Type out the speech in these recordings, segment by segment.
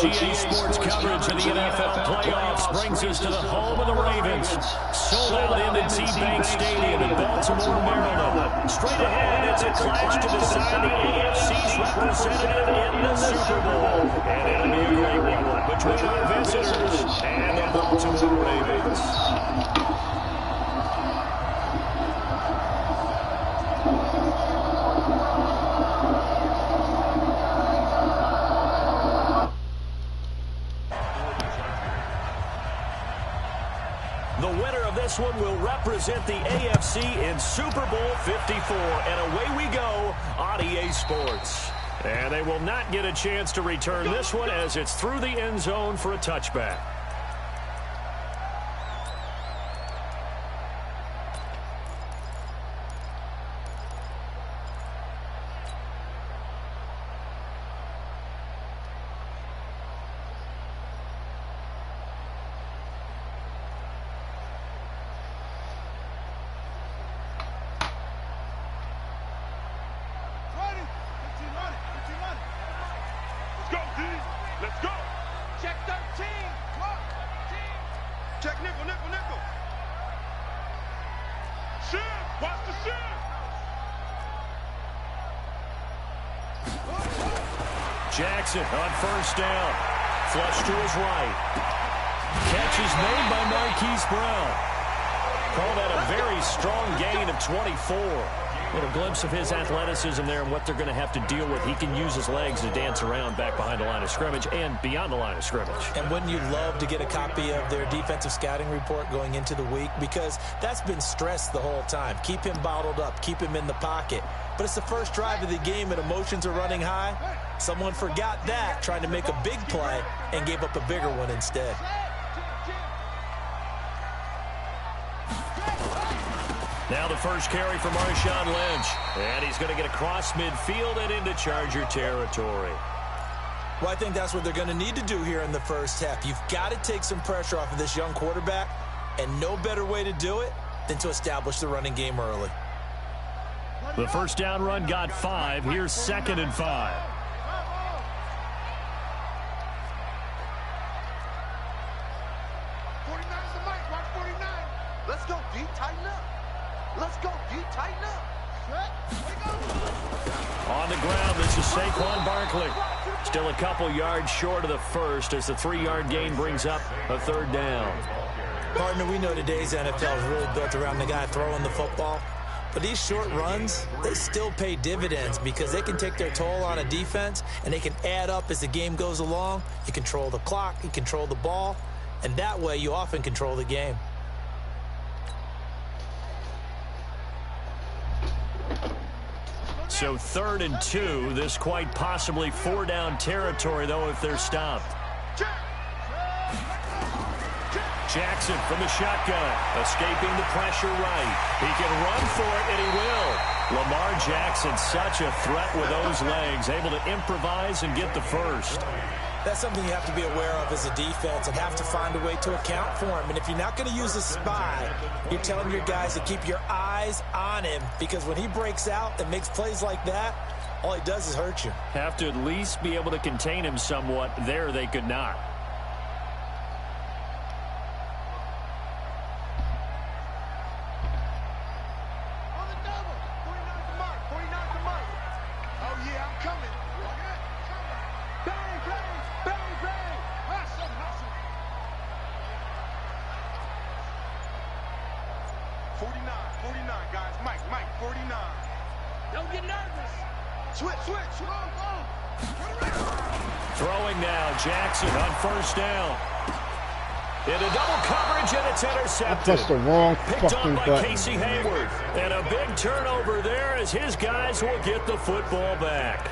GA Sports coverage of the NFL playoffs brings us to the home of the Ravens. Sold out into T-Bank Stadium in Baltimore, Maryland. Straight ahead, it's a clash to decide the AFC's representative in the Super Bowl. And it'll be a great one between our visitors and the Baltimore Ravens. This one will represent the AFC in Super Bowl 54. And away we go on EA Sports. And they will not get a chance to return this one as it's through the end zone for a touchback. Jackson on first down. Flush to his right. Catch is made by Marquise Brown. Call that a very strong gain of 24. A little glimpse of his athleticism there and what they're going to have to deal with. He can use his legs to dance around back behind the line of scrimmage and beyond the line of scrimmage. And wouldn't you love to get a copy of their defensive scouting report going into the week? Because that's been stressed the whole time. Keep him bottled up. Keep him in the pocket. But it's the first drive of the game and emotions are running high. Someone forgot that, trying to make a big play, and gave up a bigger one instead. Now the first carry for Marshawn Lynch. And he's going to get across midfield and into Charger territory. Well, I think that's what they're going to need to do here in the first half. You've got to take some pressure off of this young quarterback, and no better way to do it than to establish the running game early. The first down run got 5. Here's 2nd and 5. Let's go, D. Tighten up. Let's go, D. Tighten up. On the ground, this is Saquon Barkley. Still a couple yards short of the first as the 3-yard gain brings up a third down. Partner, we know today's NFL is really built around the guy throwing the football. But these short runs, they still pay dividends because they can take their toll on a defense and they can add up as the game goes along. You control the clock, you control the ball, and that way you often control the game. So 3rd and 2, this quite possibly 4-down territory, though, if they're stopped. Jackson from the shotgun, escaping the pressure right. He can run for it, and he will. Lamar Jackson, such a threat with those legs, able to improvise and get the first. That's something you have to be aware of as a defense and have to find a way to account for him. And if you're not going to use a spy, you're telling your guys to keep your eyes on him because when he breaks out and makes plays like that, all he does is hurt you. Have to at least be able to contain him somewhat. There they could not. Throwing now, Jackson on first down. Into double coverage, and it's intercepted. That's the wrong Picked fucking on by button. Casey Hayward. And a big turnover there as his guys will get the football back.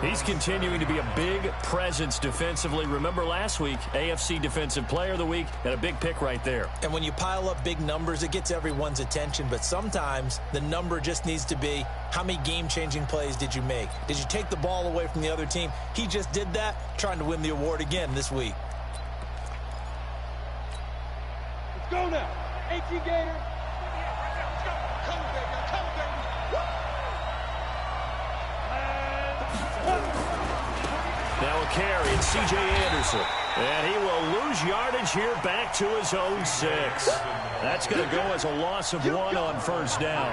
He's continuing to be a big presence defensively. Remember last week, AFC Defensive Player of the Week, and a big pick right there. And when you pile up big numbers, it gets everyone's attention. But sometimes the number just needs to be, how many game-changing plays did you make? Did you take the ball away from the other team? He just did that, trying to win the award again this week. Let's go now. H.E. Gator. Come, baby. Come, baby. Now a carry, and C.J. Anderson. And he will lose yardage here back to his own 6. That's going to go as a loss of 1 on first down.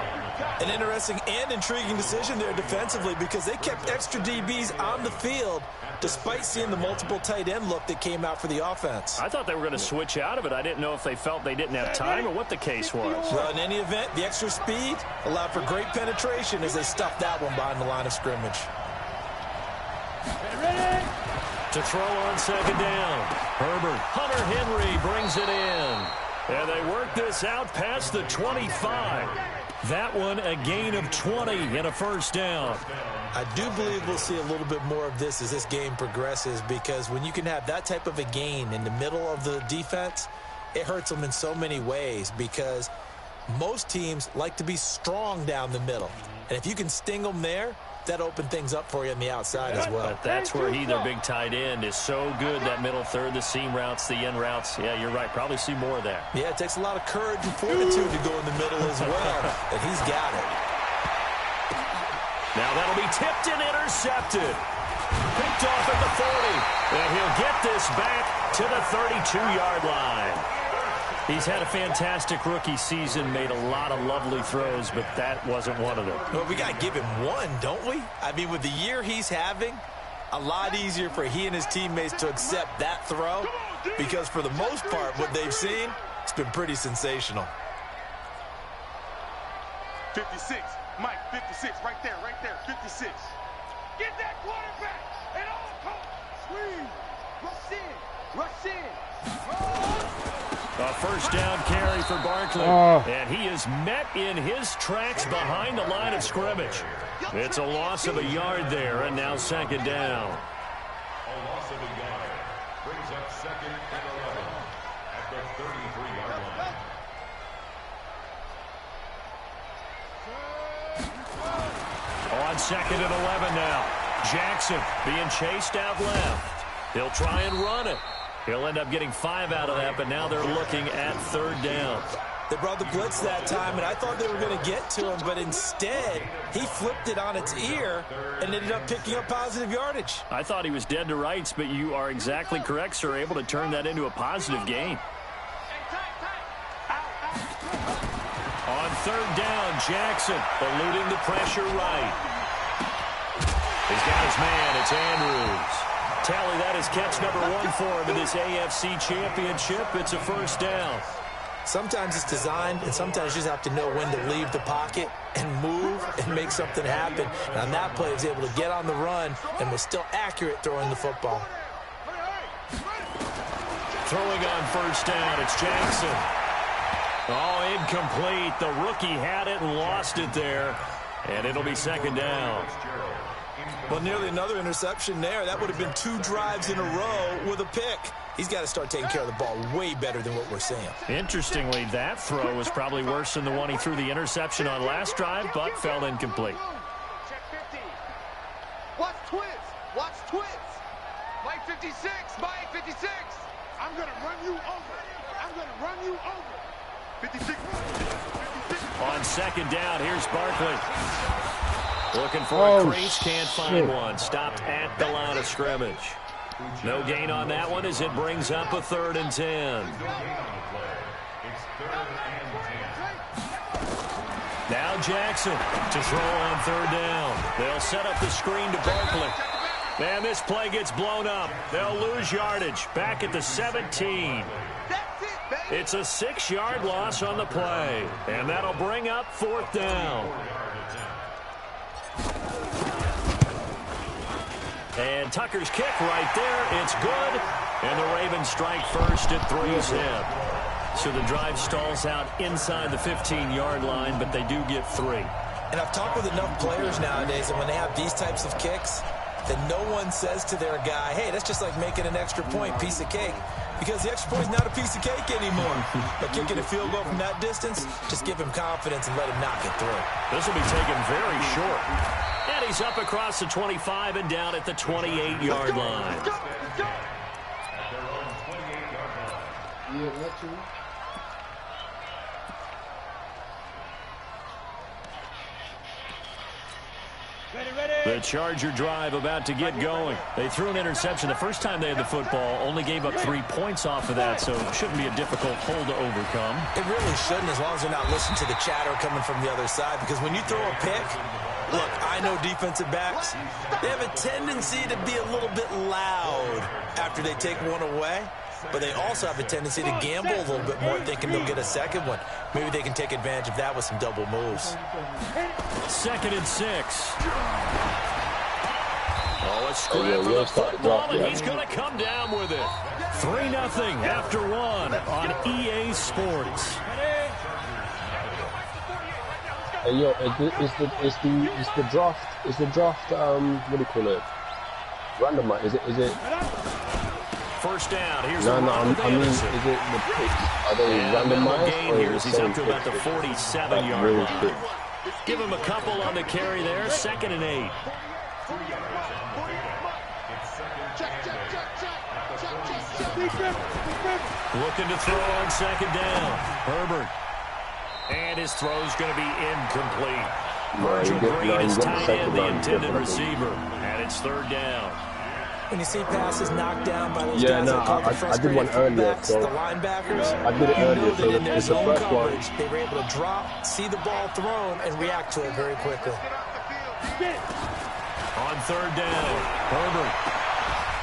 An interesting and intriguing decision there defensively because they kept extra DBs on the field despite seeing the multiple tight end look that came out for the offense. I thought they were going to switch out of it. I didn't know if they felt they didn't have time or what the case was. Well, in any event, the extra speed allowed for great penetration as they stuffed that one behind the line of scrimmage. To throw on second down. Herbert. Hunter Henry brings it in. And they work this out past the 25. That one a gain of 20 and a first down. I do believe we'll see a little bit more of this as this game progresses because when you can have that type of a gain in the middle of the defense, it hurts them in so many ways because most teams like to be strong down the middle. And if you can sting them there, that opened things up for you on the outside as well. But that's where their big tight end, is so good, that middle third, the seam routes, the end routes. Yeah, you're right. Probably see more of that. Yeah, it takes a lot of courage and fortitude to go in the middle as well, and he's got it. Now that'll be tipped and intercepted. Picked off at the 40. And he'll get this back to the 32-yard line. He's had a fantastic rookie season, made a lot of lovely throws, but that wasn't one of them. Well, we got to give him one, don't we? I mean, with the year he's having, a lot easier for he and his teammates to accept that throw because for the most part, what they've seen, it's been pretty sensational. 56. Mike, 56. Right there, 56. Get that quarterback at all costs. Squeeze. Rush in. A first down carry for Barkley. And he is met in his tracks behind the line of scrimmage. It's a loss of a yard there, and now second down. A loss of a yard brings up second and 11 at the 33-yard line. On second and 11 now. Jackson being chased out left. He'll try and run it. He'll end up getting 5 out of that, but now they're looking at third down. They brought the blitz that time, and I thought they were going to get to him, but instead, he flipped it on its ear and ended up picking up positive yardage. I thought he was dead to rights, but you are exactly correct, sir, able to turn that into a positive gain. On third down, Jackson eluding the pressure right. He's got his man. It's Andrews. Tally, that is catch number 1 for him in this AFC Championship. It's a first down. Sometimes it's designed, and sometimes you just have to know when to leave the pocket and move and make something happen. And on that play, he was able to get on the run and was still accurate throwing the football. Throwing on first down, it's Jackson. Oh, incomplete. The rookie had it and lost it there. And it'll be second down. Well, nearly another interception there. That would have been 2 drives in a row with a pick. He's got to start taking care of the ball way better than what we're seeing. Interestingly, that throw was probably worse than the one he threw the interception on last drive, but fell incomplete. Check 50. Watch twins. Watch twins. Mike 56. Mike 56. I'm going to run you over. I'm going to run you over. 56. 56. On second down, here's Barkley. Looking for a crease, can't find one. Stopped at the line of scrimmage. No gain on that one as it brings up a 3rd and 10. Now Jackson to throw on 3rd down. They'll set up the screen to Barkley. Man, this play gets blown up. They'll lose yardage back at the 17. It's a 6-yard loss on the play, and that'll bring up 4th down. And Tucker's kick right there. It's good. And the Ravens strike first at 3's him. So the drive stalls out inside the 15-yard line, but they do get 3. And I've talked with enough players nowadays that when they have these types of kicks, that no one says to their guy, hey, that's just like making an extra point, piece of cake. Because the extra point is not a piece of cake anymore. But kicking a field goal from that distance, just give him confidence and let him knock it through. This will be taken very short. And he's up across the 25 and down at the 28-yard line. Yeah, that's true. The Charger drive about to get going. They threw an interception the first time they had the football, only gave up 3 points off of that, so it shouldn't be a difficult hole to overcome. It really shouldn't, as long as they're not listening to the chatter coming from the other side, because when you throw a pick, look, I know defensive backs, they have a tendency to be a little bit loud after they take one away, but they also have a tendency to gamble a little bit more, thinking they'll get a second one. Maybe they can take advantage of that with some double moves. 2nd and 6. Oh, a scrap for the football, and he's going to come down with it. 3-0 after 1 on EA Sports. Hey, yo, is the draft what do you call it? Randomized? Is it? First down. Here's I mean, is it the picks? Are they randomized? Gain here as he's up to about the 47-yard line. Give him a couple on the carry there. 2nd and 8. Looking to throw on 2nd down. Herbert. And his throw's going to be incomplete. Virgil Green is tied in, the intended receiver. And it's 3rd down. When you see passes knocked down by those guys that call the frustrated fullbacks, the linebackers, I did it earlier, that in their it's the zone first coverage, one. they were able to drop, see the ball thrown, and react to it very quickly. On 3rd down, Herbert.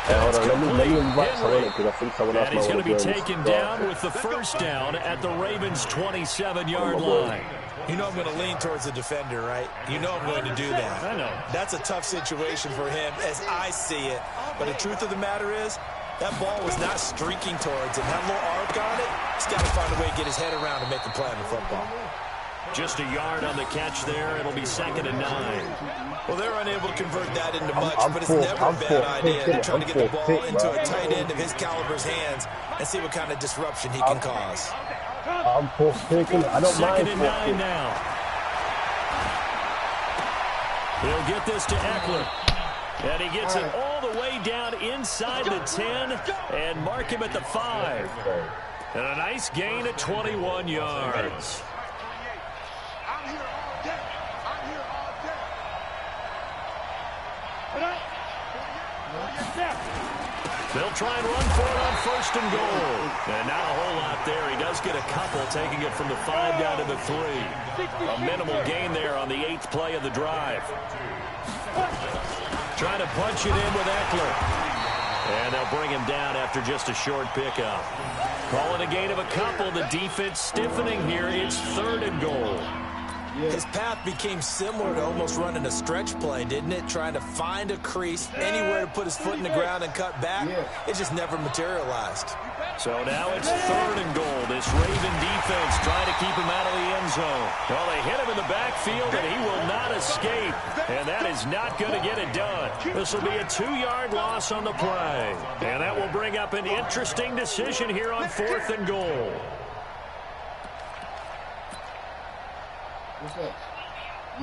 Hold on, let me invite someone because I think someone else And he's going to be taken down Yeah. with the first down at the Ravens' 27-yard line. You know I'm going to lean towards the defender, right? You know I'm going to do that. I know. That's a tough situation for him as I see it. But the truth of the matter is, that ball was not streaking towards him. Had a little arc on it. He's got to find a way to get his head around and make a play on the football. Just a yard on the catch there. It'll be 2nd and 9. Well, they're unable to convert that into much, but it's never a bad idea to try to get the ball into a tight end of his caliber's hands and see what kind of disruption he can cause. I'm for picking. I don't mind. 2nd and 9 now. He'll get this to Eckler. And he gets it all the way down inside the 10 and mark him at the 5. And a nice gain at 21 yards. I'm here all day. I'm here all day. They'll try and run for it on 1st and goal. And not a whole lot right there. He does get a couple, taking it from the 5 down to the 3. A minimal gain there on the 8th play of the drive. Trying to punch it in with Eckler. And they'll bring him down after just a short pickup. Call it a gain of a couple. The defense stiffening here. It's 3rd and goal. His path became similar to almost running a stretch play, didn't it? Trying to find a crease, anywhere to put his foot in the ground and cut back. It just never materialized. So now it's 3rd and goal. This Raven defense trying to keep him out of the end zone. Well, they hit him in the backfield, and he will not escape. And that is not going to get it done. This will be a 2-yard loss on the play. And that will bring up an interesting decision here on 4th and goal.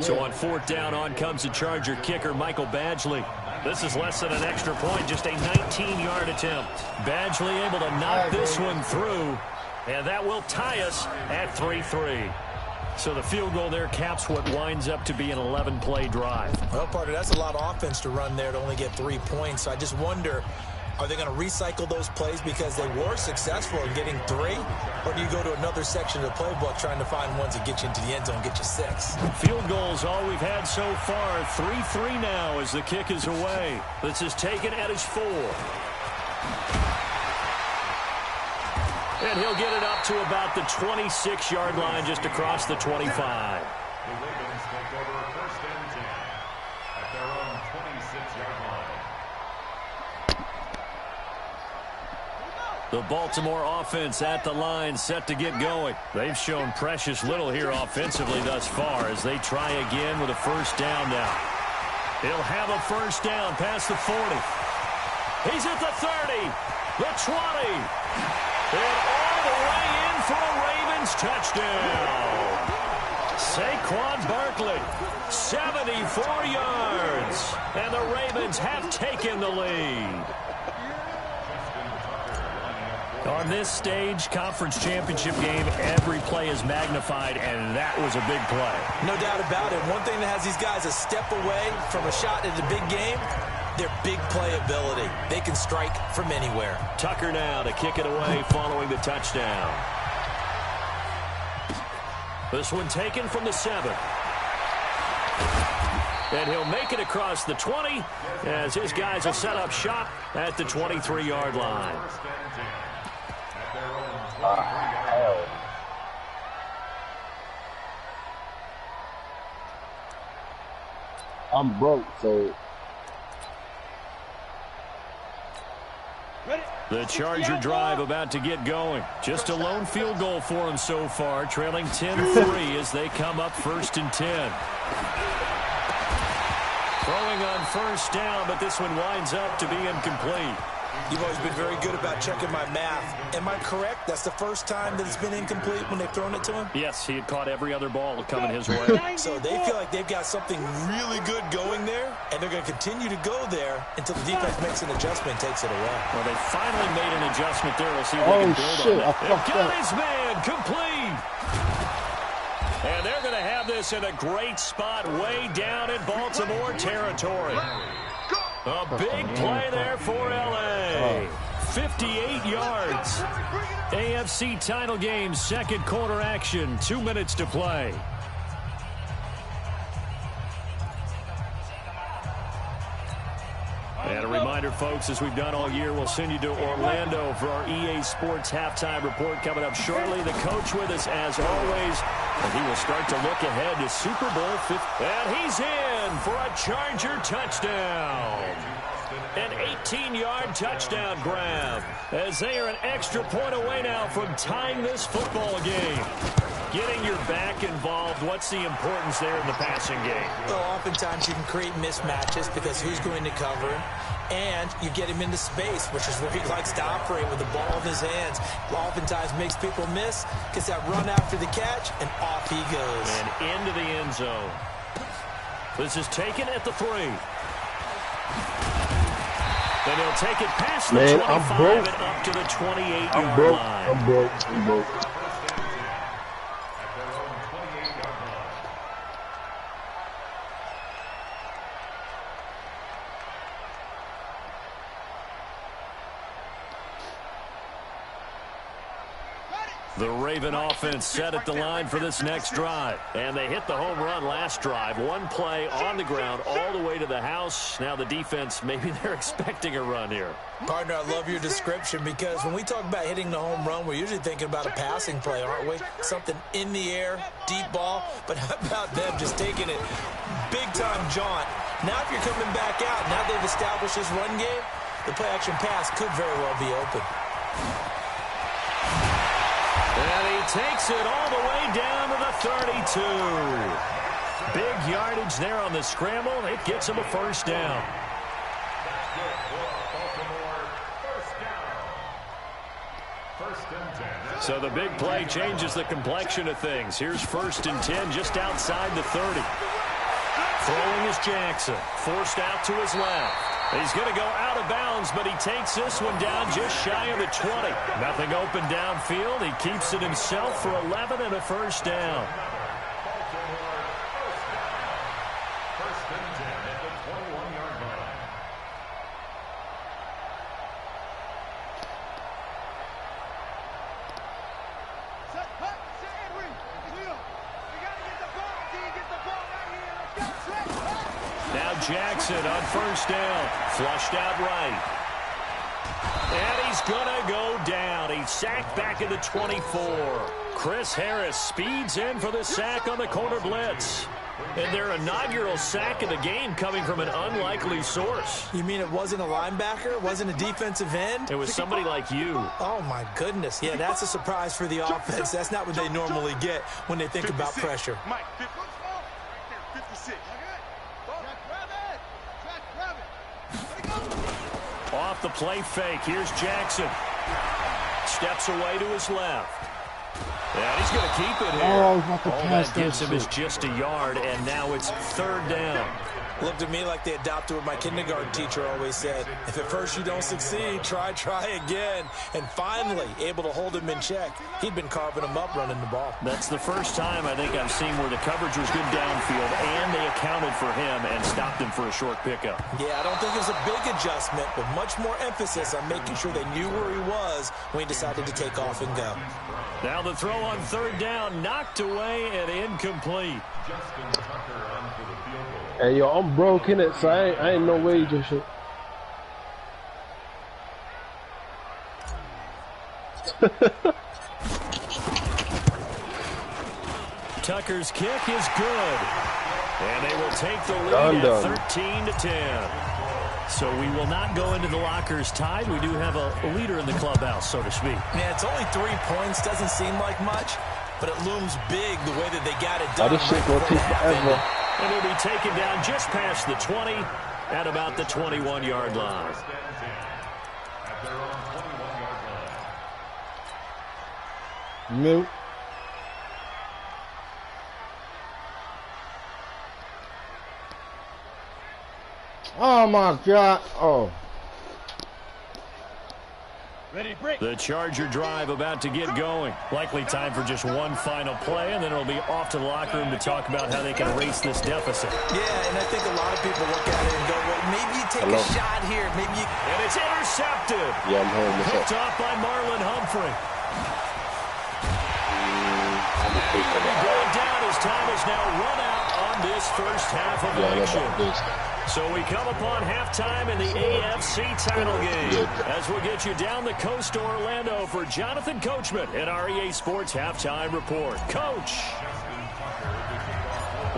So on 4th down, on comes the Charger kicker, Michael Badgley. This is less than an extra point, just a 19-yard attempt. Badgley able to knock this one through, and that will tie us at 3-3. So the field goal there caps what winds up to be an 11-play drive. Well, partner, that's a lot of offense to run there to only get 3 points. So I just wonder, are they going to recycle those plays because they were successful in getting 3? Or do you go to another section of the playbook trying to find ones that get you into the end zone, get you 6? Field goals all we've had so far. 3-3 now as the kick is away. This is taken at his 4. And he'll get it up to about the 26-yard line, just across the 25. The Ravens take over 1st and 10 at their own 26-yard line. The Baltimore offense at the line, set to get going. They've shown precious little here offensively thus far as they try again with a 1st down now. He'll have a 1st down past the 40. He's at the 30, the 20, and all the way in for a Ravens touchdown. Saquon Barkley, 74 yards, and the Ravens have taken the lead. On this stage, conference championship game, every play is magnified, and that was a big play. No doubt about it. One thing that has these guys a step away from a shot at the big game, their big play ability. They can strike from anywhere. Tucker now to kick it away following the touchdown. This one taken from the 7. And he'll make it across the 20 as his guys will set up shop at the 23-yard line. I'm broke, so the Charger drive about to get going. Just a lone field goal for them so far, trailing 10-3 as they come up 1st and 10. Throwing on 1st down, but this one winds up to be incomplete. You've always been very good about checking my math. Am I correct? That's the first time that it's been incomplete when they've thrown it to him? Yes, he had caught every other ball coming his way. So they feel like they've got something really good going there, and they're going to continue to go there until the defense makes an adjustment and takes it away. Well, they finally made an adjustment there. We'll see if they can build on it. They've got his man complete. And they're going to have this in a great spot way down in Baltimore territory. A big play there for L.A. 58 yards. AFC title game, 2nd quarter action. 2 minutes to play. And a reminder, folks, as we've done all year, we'll send you to Orlando for our EA Sports halftime report coming up shortly. The coach with us, as always, and he will start to look ahead to Super Bowl 50. And he's in for a Charger touchdown. An 18-yard touchdown grab as they are an extra point away now from tying this football game. Getting your back involved, what's the importance there in the passing game? Well, oftentimes you can create mismatches because who's going to cover him, and you get him into space, which is where he likes to operate with the ball in his hands. Oftentimes makes people miss, gets that run after the catch, and off he goes. And into the end zone. This is taken at the 3. Then he'll take it past the 25 and up to the 28-yard line. I'm broke. The Raven offense set at the line for this next drive. And they hit the home run last drive. One play on the ground all the way to the house. Now the defense, maybe they're expecting a run here. Partner, I love your description because when we talk about hitting the home run, we're usually thinking about a passing play, aren't we? Something in the air, deep ball. But how about them just taking it big-time jaunt? Now if you're coming back out, now they've established this run game, the play-action pass could very well be open. And he takes it all the way down to the 32. Big yardage there on the scramble. It gets him a first down. So the big play changes the complexion of things. Here's 1st and 10 just outside the 30. Throwing is Jackson. Forced out to his left. He's going to go out of bounds, but he takes this one down just shy of the 20. Nothing open downfield. He keeps it himself for 11 and a first down. First and 10 at the 21-yard line. Now Jackson on 1st down. Flushed out right. And he's going to go down. He's sacked back at the 24. Chris Harris speeds in for the sack on the corner blitz. And their inaugural sack of the game coming from an unlikely source. You mean it wasn't a linebacker? It wasn't a defensive end? It was somebody like you. Oh, my goodness. Yeah, that's a surprise for the offense. That's not what they normally get when they think about pressure. Mike, 56. Off the play fake. Here's Jackson. Steps away to his left. And he's going to keep it here. Oh, all that gives him is just a yard, and now it's 3rd down. Looked at me like they adopted what my kindergarten teacher always said. If at first you don't succeed, try again. And finally, able to hold him in check. He'd been carving him up running the ball. That's the first time I think I've seen where the coverage was good downfield, and they accounted for him and stopped him for a short pickup. Yeah, I don't think it was a big adjustment, but much more emphasis on making sure they knew where he was when he decided to take off and go. Now the throw on 3rd down, knocked away and incomplete. Justin Tucker onto the field goal. Hey, yo, I'm broke in it, so I ain't no way, Joshua. Tucker's kick is good. And they will take the lead at 13-10. So we will not go into the lockers tied. We do have a leader in the clubhouse, so to speak. Yeah, it's only 3 points. Doesn't seem like much, but it looms big the way that they got it done. This shit gonna take forever. And he'll be taken down just past the 20 at about the 21-yard line. At their own 21-yard line. Milk. Oh my God! Oh. The Charger drive about to get going. Likely time for just one final play, and then it'll be off to the locker room to talk about how they can erase this deficit. Yeah, and I think a lot of people look at it and go, well, maybe you take a shot here. Maybe you... And it's intercepted. Yeah, I'm home. Picked off by Marlon Humphrey. Going down as time is now run out on this first half of action. So we come upon halftime in the AFC title game as we'll get you down the coast to Orlando for Jonathan Coachman at our EA Sports Halftime Report. Coach!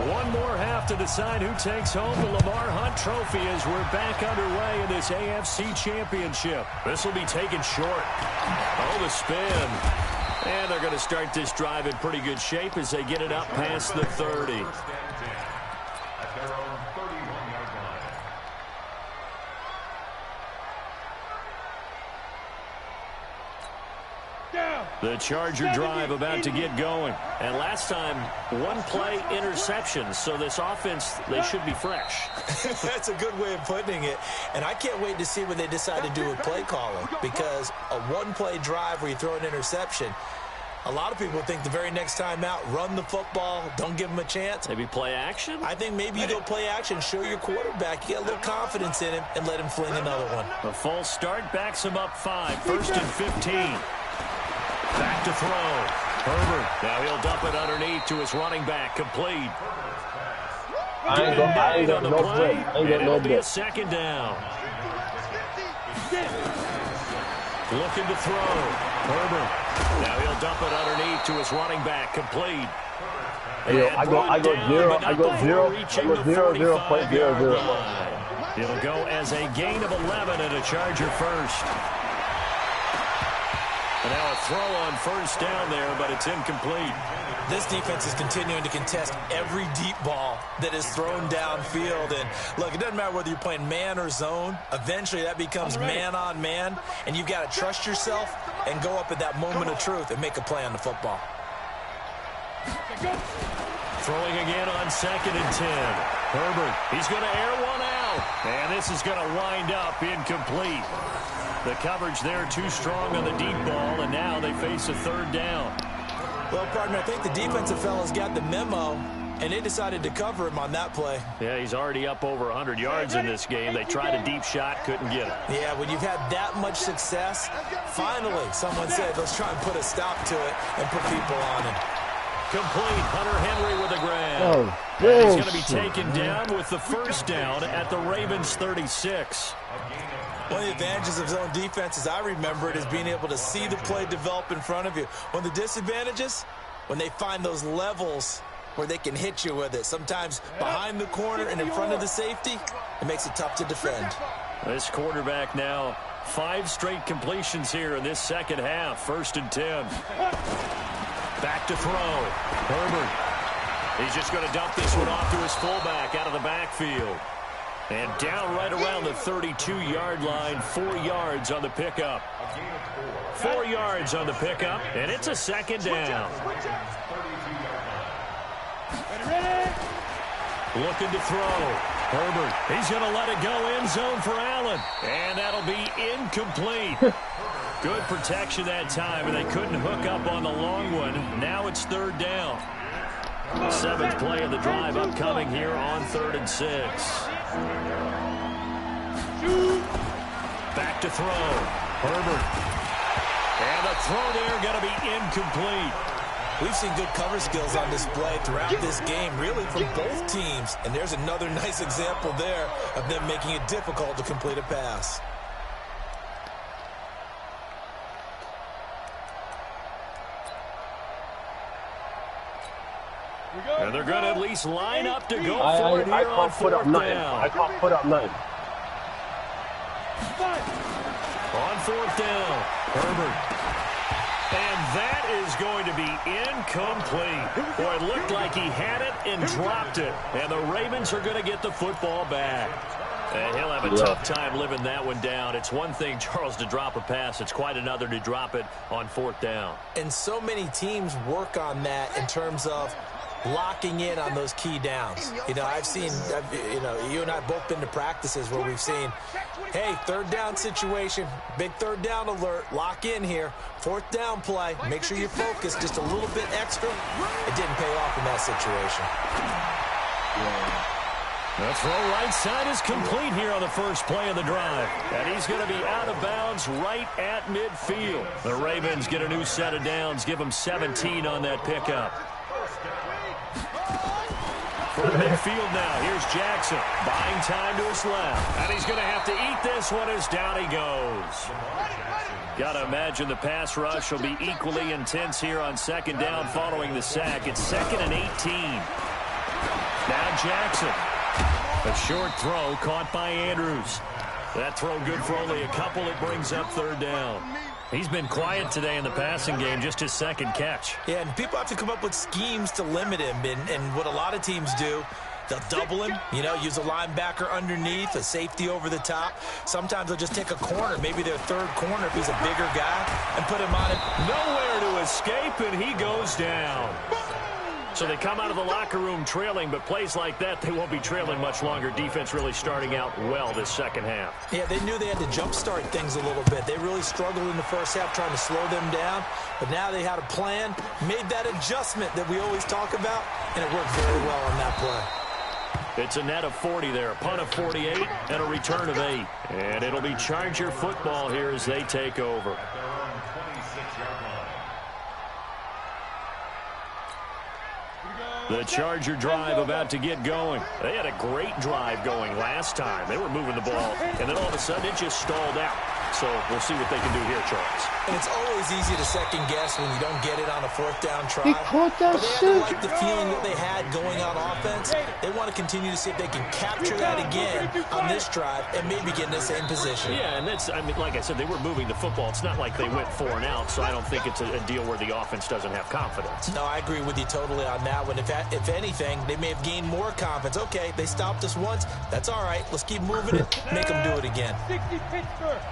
One more half to decide who takes home the Lamar Hunt Trophy as we're back underway in this AFC Championship. This will be taken short. Oh, the spin. And they're going to start this drive in pretty good shape as they get it up past the 30. The Charger drive about to get going. And last time, one play interception. So this offense, they should be fresh. That's a good way of putting it. And I can't wait to see what they decide to do with play calling. Because a one-play drive where you throw an interception, a lot of people think the very next time out, run the football, don't give them a chance. Maybe play action? I think maybe you go play action, show your quarterback, you get a little confidence in him, and let him fling another one. A false start backs him up 5. 1st and 15. Back to throw. Herbert. Now he'll dump it underneath to his running back. Complete. I ain't got no break. I ain't got no It'll be a break. second down. Looking to throw. Herbert. Now he'll dump it underneath to his running back. Complete. Yo, I got 0.00. It'll go as a gain of 11 and a Charger first. And now a throw on first down there, but it's incomplete. This defense is continuing to contest every deep ball that is thrown downfield. And look, it doesn't matter whether you're playing man or zone. Eventually that becomes man on man, and you've got to trust yourself and go up at that moment of truth and make a play on the football. Throwing again on 2nd and 10. Herbert, he's going to air one out. And this is going to wind up incomplete. The coverage there too strong on the deep ball, and now they face a third down. Well, partner, I think the defensive fellas got the memo, and they decided to cover him on that play. Yeah, he's already up over 100 yards in this game. They tried a deep shot, couldn't get it. Yeah, when you've had that much success, finally someone said, let's try and put a stop to it and put people on him. Complete. Hunter Henry with a grab. Oh, and he's going to be taken down with the first down at the Ravens 36. One of the advantages of zone defense, as I remember it, is being able to see the play develop in front of you. One of the disadvantages, when they find those levels where they can hit you with it. Sometimes behind the corner and in front of the safety, it makes it tough to defend. This quarterback now 5 straight completions here in this second half. 1st and 10. Back to throw. Herbert. He's just going to dump this one off to his fullback out of the backfield. And down right around the 32-yard line. 4 yards on the pickup. 4 yards on the pickup, and it's a second down. Looking to throw. Herbert. He's going to let it go end zone for Allen. And that'll be incomplete. Good protection that time, and they couldn't hook up on the long one. Now it's 3rd down. 7th play of the drive upcoming here on 3rd and 6. Back to throw. Herbert. And the throw there going to be incomplete. We've seen good cover skills on display throughout this game, really from both teams. And there's another nice example there of them making it difficult to complete a pass. And they're going to at least line up to go for it here on 4th down. I can't put up 9. On 4th down, Herbert. And that is going to be incomplete. Boy, it looked like he had it and dropped it. And the Ravens are going to get the football back. And he'll have a tough time living that one down. It's one thing, Charles, to drop a pass. It's quite another to drop it on 4th down. And so many teams work on that in terms of locking in on those key downs. You know, you and I both been to practices where we've seen, hey, 3rd down situation, big 3rd down alert, lock in here, 4th down play, make sure you focus just a little bit extra. It didn't pay off in that situation. The throw right side is complete here on the first play of the drive. And he's going to be out of bounds right at midfield. The Ravens get a new set of downs, give them 17 on that pickup. For the midfield now, here's Jackson, buying time to his left. And he's going to have to eat this one as down he goes. Got to imagine the pass rush will be equally intense here on 2nd down following the sack. It's 2nd and 18. Now Jackson. A short throw caught by Andrews. That throw good for only a couple. It brings up 3rd down. He's been quiet today in the passing game, just his 2nd catch. Yeah, and people have to come up with schemes to limit him. And what a lot of teams do, they'll double him, use a linebacker underneath, a safety over the top. Sometimes they'll just take a corner, maybe their 3rd corner if he's a bigger guy, and put him on it. Nowhere to escape, and he goes down. So they come out of the locker room trailing, but plays like that, they won't be trailing much longer. Defense really starting out well this second half. Yeah, they knew they had to jumpstart things a little bit. They really struggled in the first half trying to slow them down, but now they had a plan, made that adjustment that we always talk about, and it worked very well on that play. It's a net of 40 there, a punt of 48, and a return of 8. And it'll be Charger football here as they take over. The Charger drive about to get going. They had a great drive going last time. They were moving the ball, and then all of a sudden it just stalled out. So we'll see what they can do here, Charles. And it's always easy to second guess when you don't get it on a fourth down try. He caught that but they shit. had to like the feeling that they had going on offense. They want to continue to see if they can capture that again on this drive and maybe get in the same position. Yeah, and that's, I mean, like I said, they were moving the football. It's not like they went 4 and out, so I don't think it's a deal where the offense doesn't have confidence. No, I agree with you totally on that one. If anything, they may have gained more confidence. Okay, they stopped us once. That's all right. Let's keep moving it. Make them do it again. 60 Pittsburgh.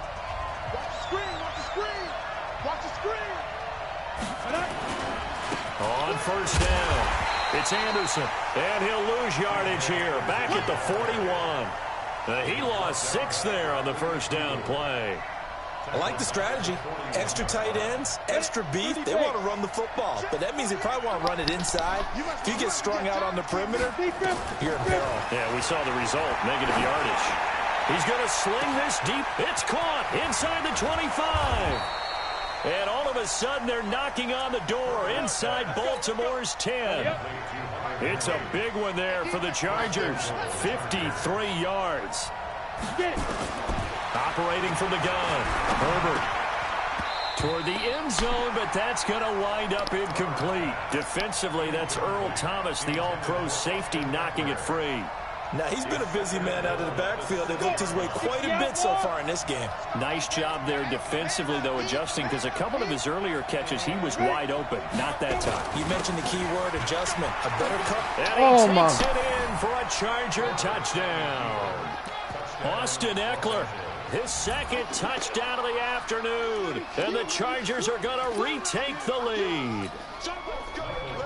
Watch the screen. Watch the screen. Watch the screen. On first down, it's Anderson, and he'll lose yardage here. Back at the 41. He lost 6 there on the first down play. I like the strategy. Extra tight ends, extra beef. They want to run the football, but that means they probably want to run it inside. If you get strung out on the perimeter, you're in peril. Yeah, we saw the result, negative yardage. He's going to sling this deep. It's caught inside the 25. And all of a sudden, they're knocking on the door inside Baltimore's 10. It's a big one there for the Chargers. 53 yards. Operating from the gun. Herbert toward the end zone, but that's going to wind up incomplete. Defensively, that's Earl Thomas, the all-pro safety, knocking it free. Now, he's been a busy man out of the backfield. They've looked his way quite a bit so far in this game. Nice job there defensively, though, adjusting, because a couple of his earlier catches, he was wide open. Not that time. You mentioned the key word, adjustment. A better cut. And he takes it in for a Charger touchdown. Austin Eckler, his second touchdown of the afternoon. And the Chargers are going to retake the lead.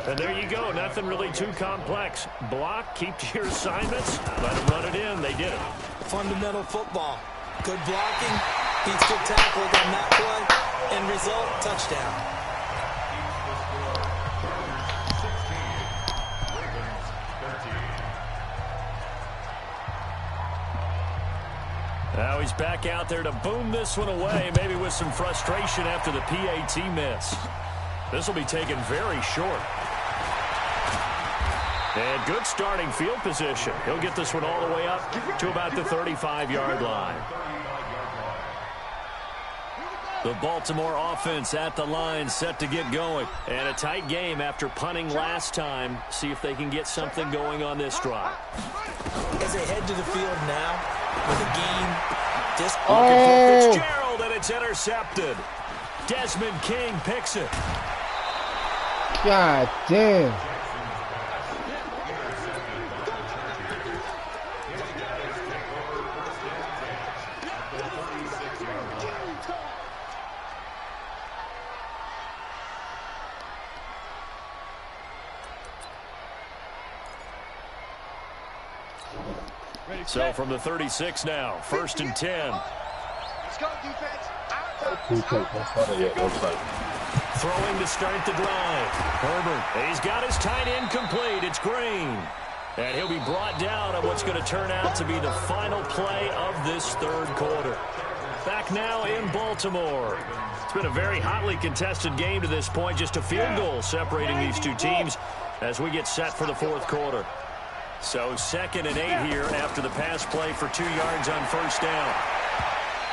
And there you go. Nothing really too complex. Block, keep to your assignments, let them run it in. They did it. Fundamental football. Good blocking, beats good tackling on that play. End result, touchdown. Now he's back out there to boom this one away, maybe with some frustration after the PAT miss. This will be taken very short. And good starting field position. He'll get this one all the way up to about the 35-yard line. The Baltimore offense at the line, set to get going. And a tight game after punting last time. See if they can get something going on this drive. As they head to the field now, with a game, just looking for Fitzgerald, and it's intercepted. Desmond King picks it. God damn. So from the 36 now, 1st and 10. Let's go, defense. Throwing to start the drive. Herbert, he's got his tight end complete. It's Green. And he'll be brought down on what's going to turn out to be the final play of this third quarter. Back now in Baltimore. It's been a very hotly contested game to this point. Just a field goal separating these two teams as we get set for the fourth quarter. So 2nd and 8 here after the pass play for 2 yards on first down.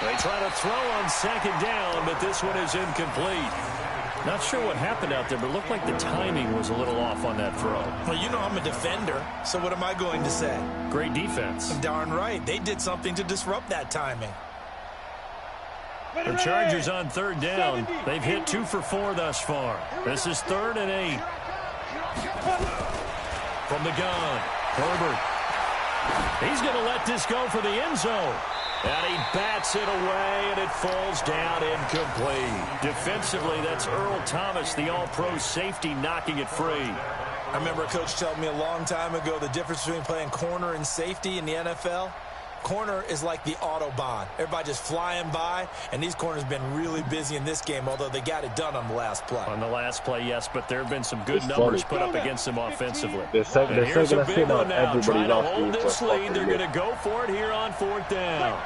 They try to throw on 2nd down, but this one is incomplete. Not sure what happened out there, but it looked like the timing was a little off on that throw. Well, you know I'm a defender, so what am I going to say? Great defense. Darn right. They did something to disrupt that timing. The Chargers on 3rd down. They've hit 2 for 4 thus far. This is 3rd and 8. From the gun, Herbert. He's going to let this go for the end zone. And he bats it away, and it falls down incomplete. Defensively, that's Earl Thomas, the all-pro safety, knocking it free. I remember a coach telling me a long time ago the difference between playing corner and safety in the NFL. Corner is like the Autobahn. Everybody just flying by, and these corners have been really busy in this game, although they got it done on the last play. On the last play, yes, but there have been some good numbers put up against them offensively. They're still going to sit on everybody's trying to hold this lead. They're going to go for it here on 4th down.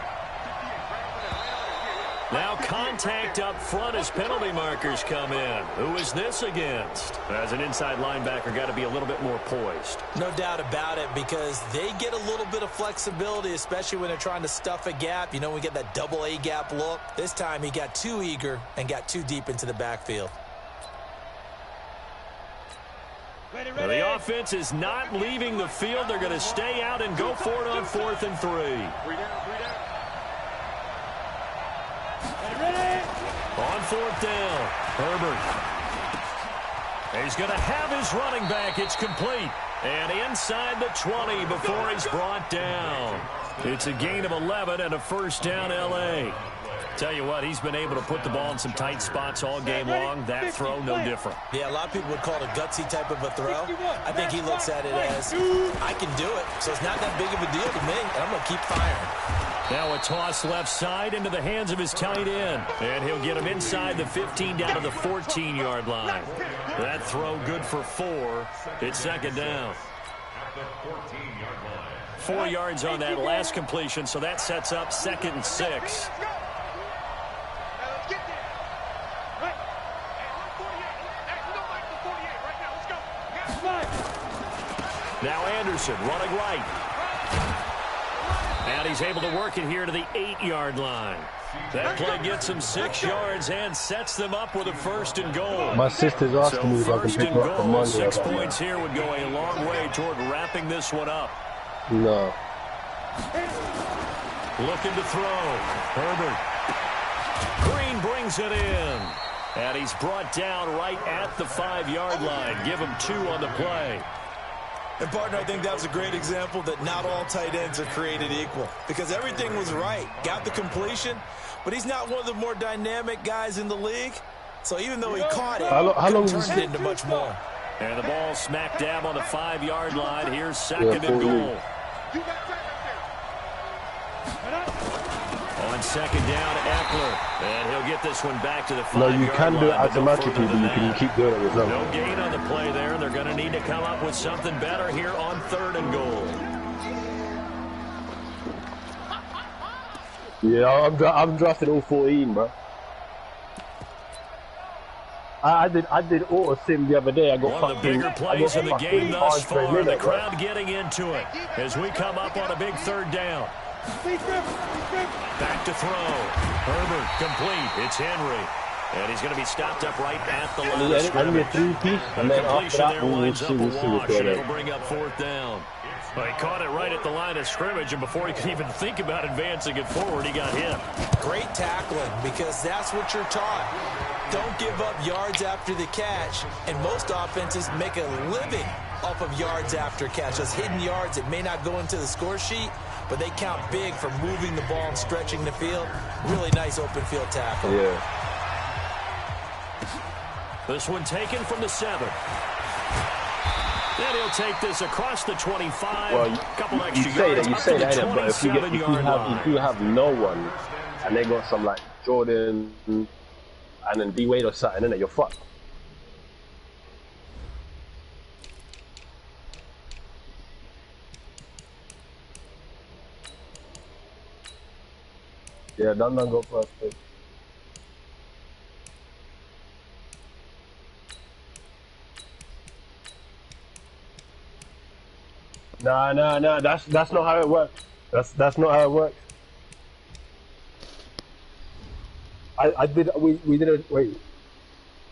Now contact up front as penalty markers come in. Who is this against? As an inside linebacker, got to be a little bit more poised. No doubt about it, because they get a little bit of flexibility, especially when they're trying to stuff a gap. You know, we get that double A gap look. This time he got too eager and got too deep into the backfield. Now, the offense is not leaving the field. They're going to stay out and go for it on 4th and 3. On 4th down, Herbert. He's going to have his running back. It's complete. And inside the 20 before he's brought down. It's a gain of 11 and a first down, L.A. Tell you what, he's been able to put the ball in some tight spots all game long. That throw, no different. Yeah, a lot of people would call it a gutsy type of a throw. I think he looks at it as, I can do it, so it's not that big of a deal to me, and I'm going to keep firing. Now a toss left side into the hands of his tight end. And he'll get him inside the 15 down to the 14-yard line. That throw good for 4. It's second down. 4 yards on that last completion, so that sets up 2nd and 6. Now Anderson running right. And he's able to work it here to the 8-yard line. That play gets him 6 yards and sets them up with a 1st and goal. My sister's asking me if I can pick up the money. 6 points here would go a long way toward wrapping this one up. No. Looking to throw. Herbert. Green brings it in. And he's brought down right at the 5-yard line. Give him 2 on the play. And, partner, I think that was a great example that not all tight ends are created equal, because everything was right. Got the completion, but he's not one of the more dynamic guys in the league. So even though he caught it, how long turned it into much more. And the ball smack dab on the 5-yard line. Here's 2nd and goal. On 2nd down, Eckler. And he'll get this one back to the 5-yard line. No, you can do it automatically, but you can keep doing it yourself. No gain on the play there. They're going to need to come up with something better here on 3rd and goal. Yeah, I'm drafting all 14, bro. I did auto sim the other day. I got one of the bigger plays in the game thus far. The crowd getting into it as we come up on a big 3rd down. Back to throw. Herbert complete. It's Henry. And he's going to be stopped up right at the line of scrimmage. And then after that, lines up a wash, and it'll bring up 4th down. Well, he caught it right at the line of scrimmage, and before he could even think about advancing it forward, he got hit. Great tackling, because that's what you're taught. Don't give up yards after the catch, and most offenses make a living off of yards after catch. Those hidden yards that may not go into the score sheet, but they count big for moving the ball and stretching the field. Really nice open field tackle. Yeah. This one taken from the 7. Then he'll take this across the 25. Well, couple extra you say that, but if you have no one, and they got some like Jordan and then D Wade or something, then you're fucked. Yeah, don't go first, please. Nah, that's not how it works. That's not how it works.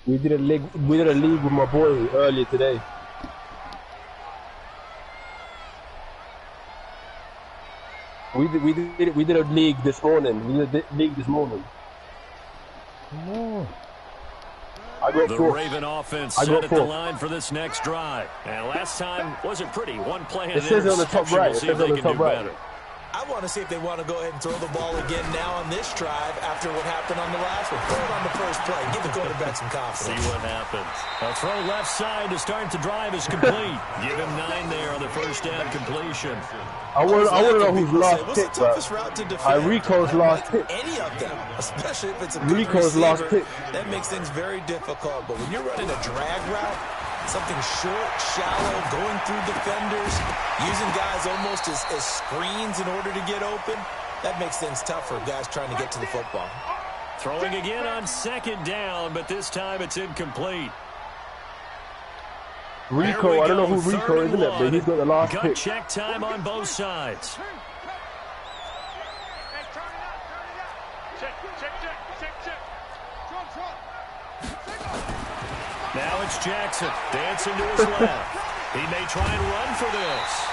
We did a league with my boy earlier today. We did a league this morning. No. The Raven offense set at the line for this next drive. And last time wasn't pretty. One play and it says on the top right. We'll see if they can do better. I want to see if they want to go ahead and throw the ball again now on this drive after what happened on the last one. Throw it on the first play. Give the quarterback some confidence. See what happens. A throw left side to start the drive is complete. Give him 9 there on the first down completion. I want to know who's last pick, bro. Rico's last pick. Any of them, especially if it's a Rico's last pick. That makes things very difficult. But when you're running a drag route, something short, shallow, going through defenders, using guys almost as screens in order to get open, that makes things tough for guys trying to get to the football. Throwing again on second down, but this time it's incomplete. Rico, I don't know who Rico is, isn't it? But he's got the last Gut pick. check time on both sides. Now it's Jackson dancing to his left. He may try and run for this.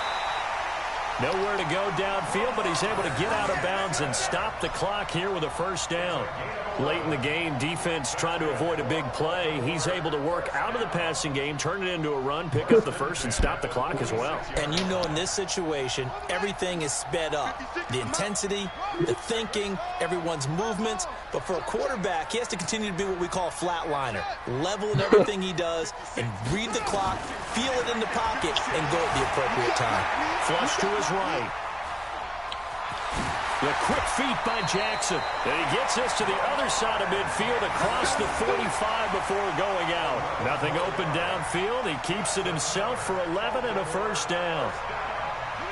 Nowhere to go downfield, but he's able to get out of bounds and stop the clock here with a first down. Late in the game, defense trying to avoid a big play. He's able to work out of the passing game, turn it into a run, pick up the first, and stop the clock as well. And you know in this situation, everything is sped up. The intensity, the thinking, everyone's movements. But for a quarterback, he has to continue to be what we call a flatliner. Level in everything he does and read the clock, feel it in the pocket, and go at the appropriate time. Flush to his right. The quick feet by Jackson. And he gets us to the other side of midfield across the 45 before going out. Nothing open downfield. He keeps it himself for 11 and a first down.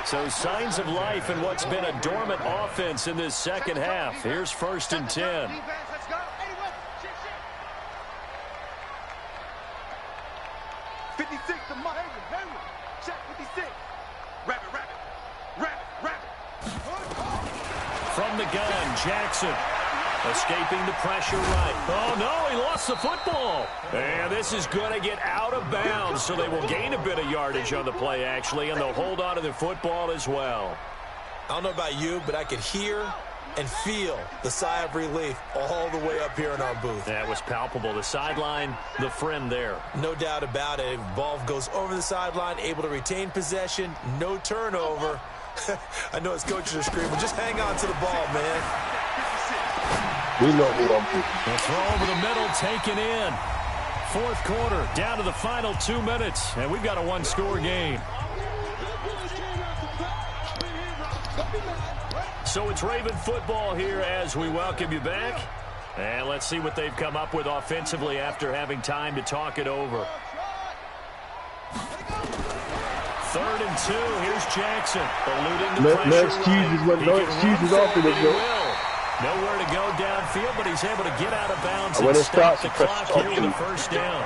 So signs of life in what's been a dormant offense in this second half. Here's 1st and 10. From the gun, Jackson escaping the pressure right. Oh, no, he lost the football. And this is going to get out of bounds, so they will gain a bit of yardage on the play, actually, and they'll hold on to the football as well. I don't know about you, but I could hear and feel the sigh of relief all the way up here in our booth. That was palpable. The sideline, the friend there. No doubt about it. Ball goes over the sideline, able to retain possession, no turnover. I know his coaches are screaming, just hang on to the ball, man. We know who I'm picking. The throw over the middle, taken in. 4th quarter, down to the final 2 minutes, and we've got a one-score game. So it's Raven football here as we welcome you back. And let's see what they've come up with offensively after having time to talk it over. 3rd and 2. Here's Jackson. Eluding the pressure. No excuses after this, though. Nowhere to go downfield, but he's able to get out of bounds and stop the clock here with a first down.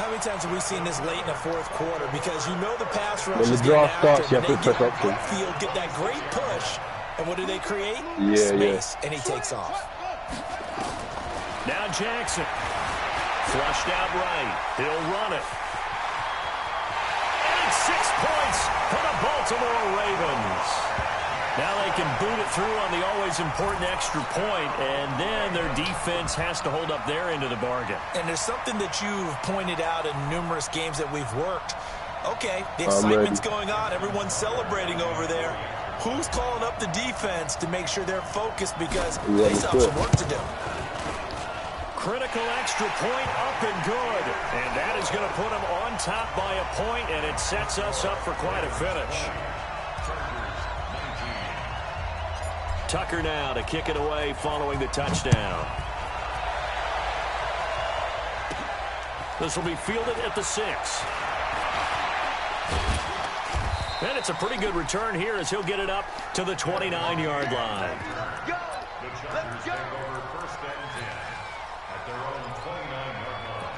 How many times have we seen this late in the 4th quarter? Because you know the pass rush when the draft starts, you have to press option. Field, get that great push. And what do they create? Space. And he takes off. Now Jackson. Flushed out right. He'll run it. 6 points for the Baltimore Ravens. Now they can boot it through on the always important extra point, and then their defense has to hold up their end of the bargain. And there's something that you've pointed out in numerous games that we've worked. Okay, the excitement's going on. Everyone's celebrating over there. Who's calling up the defense to make sure they're focused because they still have some work to do? Critical extra point up and good. And that is going to put them on top by a point, and it sets us up for quite a finish. Tucker now to kick it away following the touchdown. This will be fielded at the 6. And it's a pretty good return here as he'll get it up to the 29-yard line. The Chargers take over 1st and 10 at their own 29-yard line.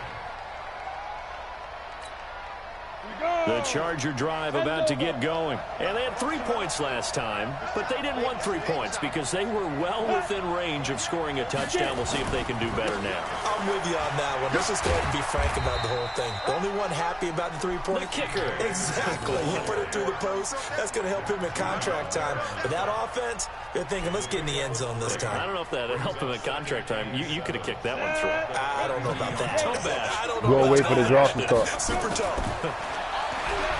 The Charger drive about to get going. And they had 3 points last time, but they didn't want 3 points because they were well within range of scoring a touchdown. We'll see if they can do better now. I'm with you on that one. Let's just go ahead and be frank about the whole thing. The only one happy about the 3-point? The kicker. Exactly. He put it through the post. That's going to help him in contract time. But that offense, they're thinking, let's get in the end zone this time. I don't know if that helped him in contract time. You could have kicked that one through. I don't know about that. Toe bash. I don't know Go about away for the draft to start. Super toe.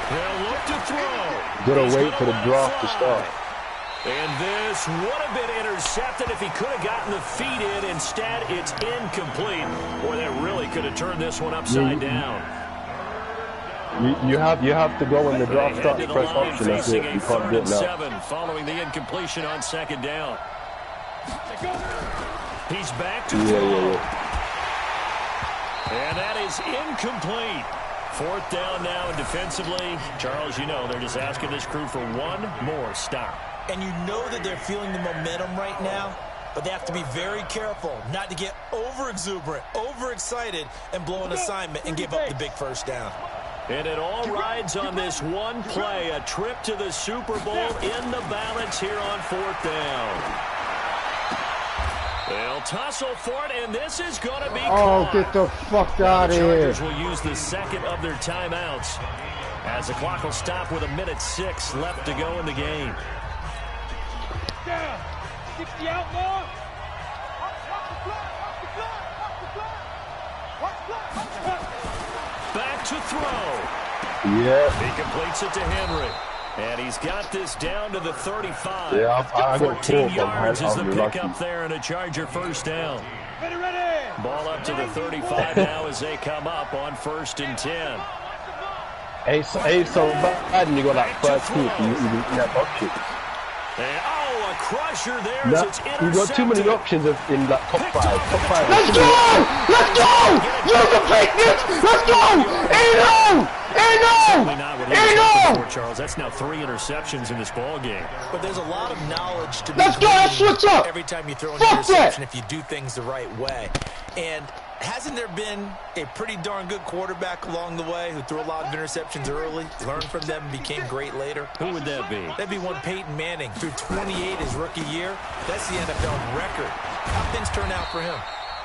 They'll look to throw. Gotta wait for the draft to start. And this would have been intercepted if he could have gotten the feet in. Instead, it's incomplete. Boy, that really could have turned this one upside down. You have to go when the draft starts, press option. That's it. You can't do it now. 7 following the incompletion on 2nd down. He's back to throw. And that is incomplete. 4th down now, and defensively, Charles, you know, they're just asking this crew for one more stop. And you know that they're feeling the momentum right now. but they have to be very careful not to get over-exuberant, over-excited, and blow an assignment and give up the big first down. And it all rides on this one play, a trip to the Super Bowl in the balance here on 4th down. They'll tussle for it, and this is going to be caught. Get the fuck out of here. The Chargers will use the second of their timeouts as the clock will stop with 1:06 left to go in the game. Down. 60 out more. Back to throw. Yeah. He completes it to Henry. And he's got this down to the 35. Yeah, I got 14 4 yards is the from pickup there and a Charger first down. Ball up to the 35 now as they come up on 1st and 10. Hey, so bad when you got that first team, you have options. And, a crusher there No, as it's intercepted. you've got too many options in that top 5. Top 5. Let's go! Let's go! Use the quickness! Let's go! Certainly not what he was looking for, Charles. That's now 3 interceptions in this ball game. But there's a lot of knowledge to be Let's go! Let's switch up! every time you throw an Fuck interception that! if you do things the right way. And hasn't there been a pretty darn good quarterback along the way who threw a lot of interceptions early, learned from them, and became great later? Who would that be? That'd be one Peyton Manning. Threw 28 his rookie year. That's the NFL record. How things turn out for him?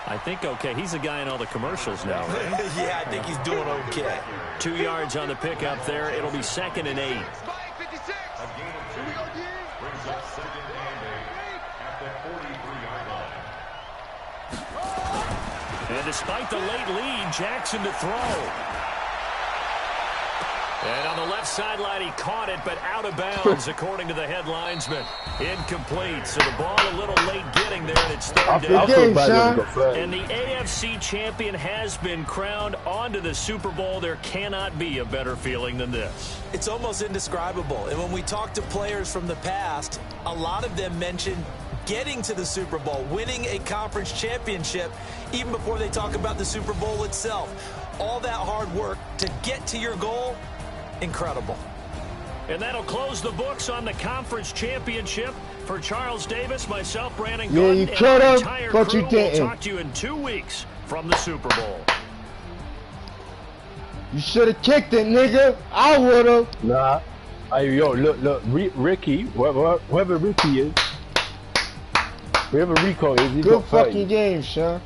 I think okay. He's the guy in all the commercials now, right? Yeah, I think he's doing okay. 2 yards on the pickup there. It'll be 2nd and 8. A gain of 2 brings up 2nd and 8 at the 43-yard line. And despite the late lead, Jackson to throw. And on the left sideline, he caught it, but out of bounds, according to the head linesman. Incomplete, so the ball a little late getting there, and it's 3rd down. game, son. And the AFC champion has been crowned onto the Super Bowl. There cannot be a better feeling than this. It's almost indescribable. And when we talk to players from the past, a lot of them mention getting to the Super Bowl, winning a conference championship, even before they talk about the Super Bowl itself. All that hard work to get to your goal, incredible. And that'll close the books on the conference championship. For Charles Davis, myself, Brandon Yeah, Gunn, you and could our have, entire but crew you didn't. will talk to you in 2 weeks from the Super Bowl. You should have kicked it, nigga. I would have. Nah. Hey, yo, look, Ricky, whoever Ricky is, whoever Rico is, he's Good got 30. fucking game, son.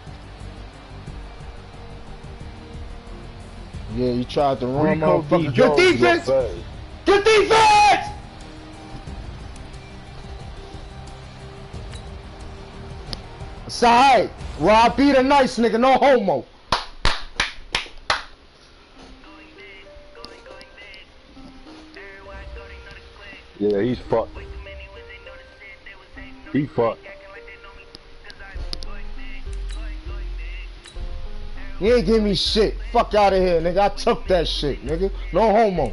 Yeah, you tried to run, Rico motherfucker. D. Good Jones got defense! 30. Good defense! It's alright. Well, I beat a nice nigga, no homo. Yeah, he's fucked. He fucked. He ain't give me shit. Fuck out of here, nigga. I took that shit, nigga. No homo.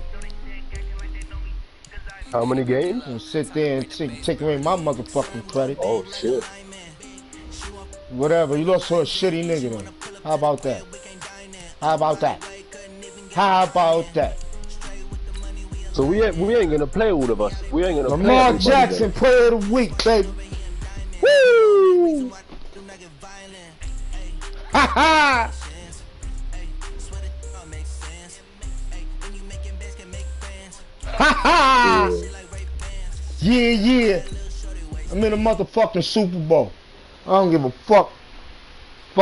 How many games? And sit there and take away my motherfucking credit. Oh, shit. Whatever. You lost to a shitty nigga then. How about that? How about that? How about that? So we ain't gonna play all of us. We ain't gonna play Lamar everybody Jackson, then. player of the week, baby. Woo! Ha ha! Ha ha! Yeah, yeah. I'm in a motherfucking Super Bowl. I don't give a fuck.